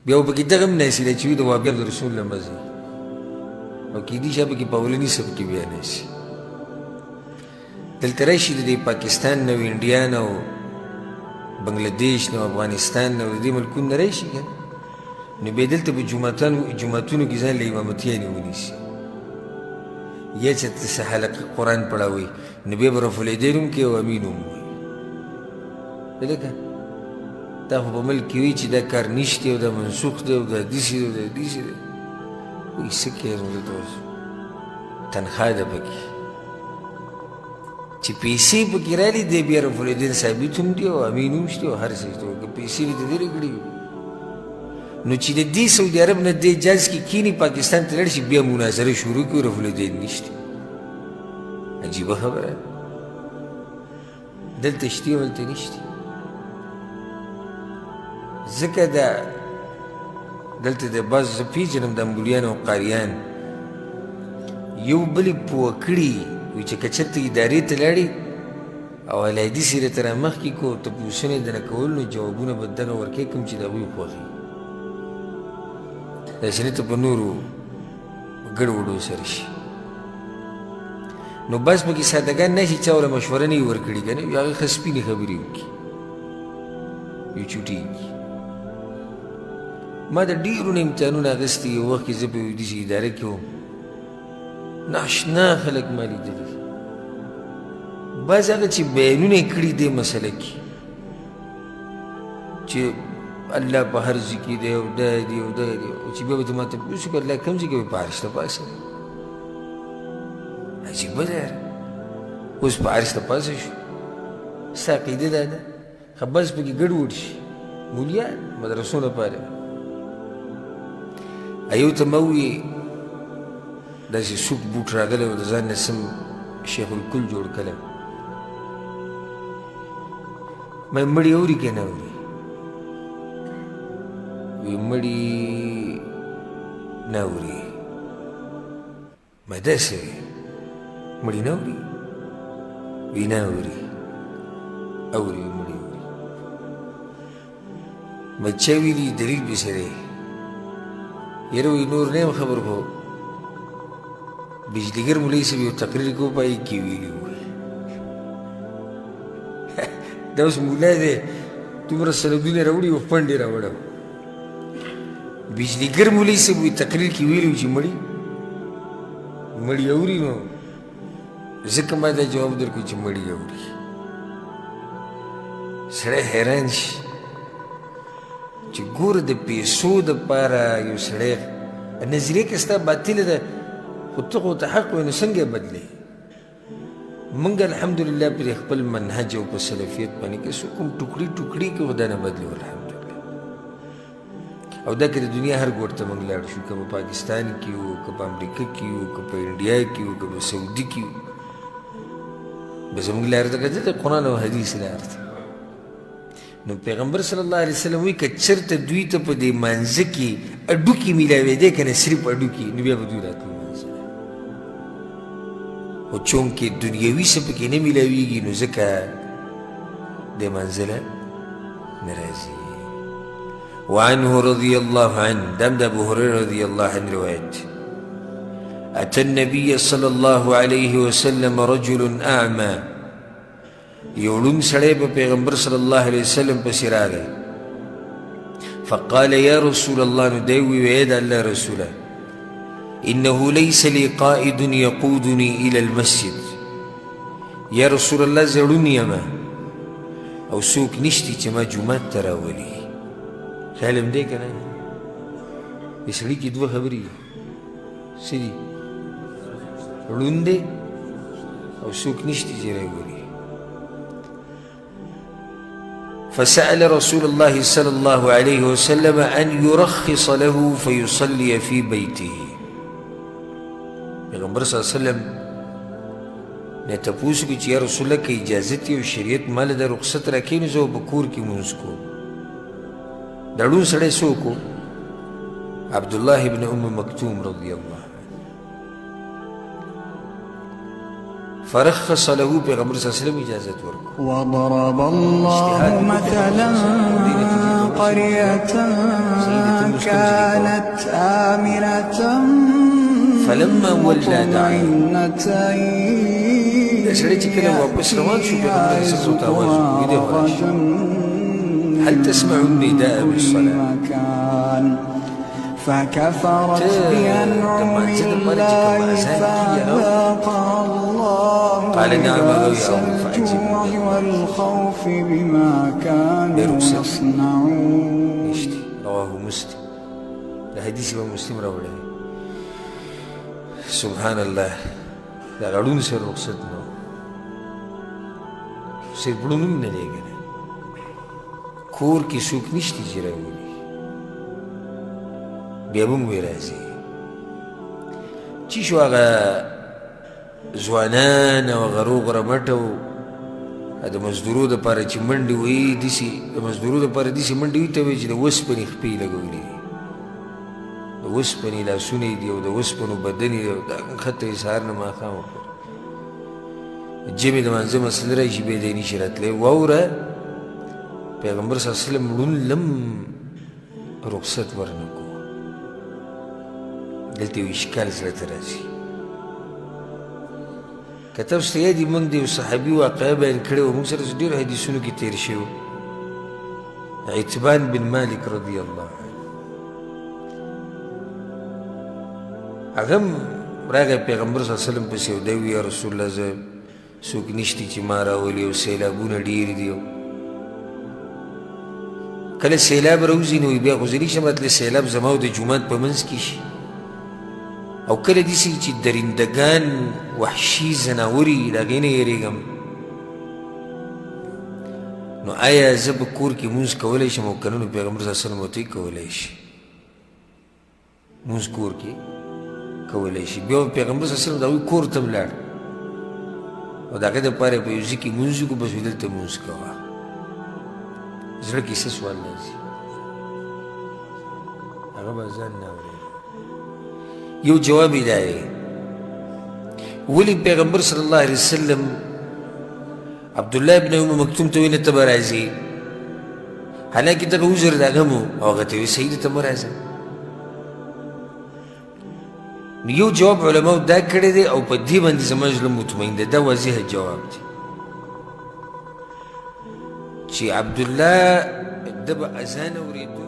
بیا به کې دغه هم ناسي دی چې وي د وهابیانو د رسول الله مذهب او کېدای شي به کې په اولني صف کې بیا ناسي دلته راشي د دې پاکستان نه او انډیا نه او بنګلادیش نه او افغانستان نه او د دې ملکونو نه راشي که نو بیا دلته به جوماتونو کې ځان له امامتیانې ونیسي یا چې څه حلقه قرآن پړاوئ نو بیا به رفالعدین هم کوي او امین هم وایي لکه دا خو په ملک کې وایي چې دا کار نشته او دا منسوخ دی او دا داسې دی او دا داسې دی وایي څه کوي نو دلته اوس تنخوا ده پکې چې پیسې پکې رالي دی بیا رفالعدین ثابت هم دي او امین هم شته او هر څه شته که پیسې وي د دې کړي وي نو چې د دې سعودي عرب نه دې جاز کې کینی پاکستان ته لاړ شي بیا مناظره شروع کړي رفالعدین نشته عجیبه خبره دلته شته او هلته نشته ځکه دا دلته د بعض زه پېژنم د امبولیان او قاریان یو بلې پوه کړي وایي چې که چېرته ادارې ته لاړې او الایدي سره ته رامخکې کړو تپوسونه یې دنه کول نو جوابونه به دغه ورکوې کوم چې د هغوی خوښوي داسې نه ته په نورو ګډوډو سره شي نو بس پکې سادهګان نه شي چا وله مشوره نه یې ورکړي که نه یو هغه ښه سپینې خبرې وکړي یو چوټېږي ما د ډېرو نه امتحانونه اخیستي یو وخت کې زه په یو داسې اداره کې وم ناشنا خلک ما لیدلي بعض هغه چې بیانونه یې کړي دې مسله کې چې الله په هر ځای کې دی او دا دی او دا دی او چې بیا به ته ما تپوس وکړه الله کوم ځای کې وایي په عرش ته پاسه دی عجیبه ده یاره اوس په عرش ته پاسه شو ستا عقیده دا ده ښه بس پکې ګډوډ شي مولیان مدرسو لپاره ایو ته ما ووایي داسې سوک بوټ راغلی و د ځان نه سم شیخ الکل جوړ کړی ما مړي اوري که نه اوري وی مړي نه اوري ما داسې مړي نه اوري وی نه اوري اوري مړي اوري ما چا ویلي دلیل پسې دی یاره وی نور نه یم خبر خو بجلیګر مولوي صاحب یو تقریر کو په هغې کې ویلي وو دا اوس مولا دی دومره سندونه راوړي او فنډ یې راوړی و بجلیګر مولوي صاحب وایي تقریر کې ویلي وو چې مړي اوري نو ځکه ما دا جواب درکړو چې مړي اوري سړی حیران شي چې ګوره د پیسو دپاره یو سړی نظریه که ستا باطله ده خو ته خو ته حق وایې نو څنګه یې بدلوې موږ الحمدلله پرې خپل منهج او په سلفیت باندې که څوک کوم ټوکړي ټوکړي کې خو دا نه بدلو الحمدلله او دا که د دنیا هر ګوټ ته موږ لاړ شو که په پاکستان کې وو که په امریکا کې وو که په انډیا کې وو که په سعودي کې وو به زموږ لار ده که د قرآن او حدیث لار ده نو پیغمبر صلی الله علیه وسلم وایي که چېرته دوی ته په دې مانځه کې اډوکي میلاوېدی که نه صرف اډوکي نو بیا به دوی راتلل خو چونکې دنیوي څه پکې نه میلاویږي نو ځکه دې منزله نه راځي وعنه رضي الله عنه دم د ابو هريره رضي الله عنه روایت أتى النبي صلى الله عليه وسلم رجل أعمى یوړون سړی په پیغمبر صلی الله علیه وسلم پسې راغی فقال يا رسول الله نو دی وویل د الله رسوله إنه ليس لي قائد يقودني إلى المسجد يا رسول الله زړون یمه او څوک نشتی چې ما جومات ته راولي خیال هم دی که نه د سړي کې دوه خبرې دي څه دي ړوند دی او څوک نشتی چې راولي فسأل رسول الله صلى الله عليه وسلم أن يرخص له فيصلي في بيته پیغمبر صلی الله علیه وسلم نه تپوس وکړي چې یا رسول الله که اجازت او شریعت ماله د رخصت راکوي نو زه به په کور کې لمونځ کوم دا ړوند سړی څوک و عبدالله ابن ام مکتوم رضی الله عنه فرخص له پیغمبر صلی الله علیه وسلم اجازت ورکړه وضرب الله مثلا قرية كانت آمنة فلما ولى دعا مطمئنة سړی چې کله واپس روان شو پیغمبر صلی الله علیه وسلم هل تسمع النداء بالصلاة فكفرت بأنعم الله فأذاقها الله لباس الجوع والخوف بما كانوا يصنعون. رواه مسلم. الحديث امام مسلم راوړی. سبحان الله. دا غړون سره رخصت نو صرف بړونم نه لګره کور کې څوک نشته چې راوړي بیا به مو راځي چې شو هغه ځوانان او هغه روغ رمټ او د مزدورو دپاره چې منډې وایي داسې د مزدورو دپاره داسې منډې وي ته وایي چې د اوسپنې خپې لګولي دي د اوسپنې لاسونه یې دي او د اوسپنو بدن یې دی او دا ښته یې سهار نه ماښامه پورې جمعې د مانځه مسله راشي بیا دی نشي راتلی واوره پیغمبر صلی الله علیه وسلم ړوند لم رخصت ورنه کو دلته یو اشکال زړه ته راځي که تاسو ته یاد وي موږ د یو صحابي واقعه بیان کړې وه موږ سره ډېرو حدیثونو کې تېر شوي عتبان بن مالک رضی الله عنه هغه هم راغی پیغمبر صلی الله علیه وسلم پسې دی وی یا رسول الله زه څوک نشته چې ما راولي او سیلابونه ډېر دي کله سیلاب راوځي نو بیا خو زه نشم راتلی سیلاب زما او د جومات په منځ کې شي او کله داسې چې درندګان وحشي ځناوري د هغې نه یېرېږم نو آیا زه په کور کې مونځ کولی شم او که نه نو پیغمبر صلی الله علیه وسلم ورته وایي کولی شي مونځ کور کې کولی شي بیا پیغمبر صلی الله علیه وسلم د هغوی کور ته ولاړ او د هغې دپاره په یو ځای کې مونځ وکړو بس وایي دلته مونځ کوه زړه کې څه سوال راځي هغه به ځان نه اورېږي یو جواب یې دا دی ولې پیغمبر صلی الله علیه وسلم عبدالله ابن ام مکتوم ته وایي نه ته به راځې حالانکې دغه عذر د هغه مو او هغه ته وایي صحیح ده ته مه راځه نو یو جواب علماو دا کړی دی او په دې باندې زما زړه مطمئن دی دا واضح جواب دی چې عبدالله ده به اذان اورېدو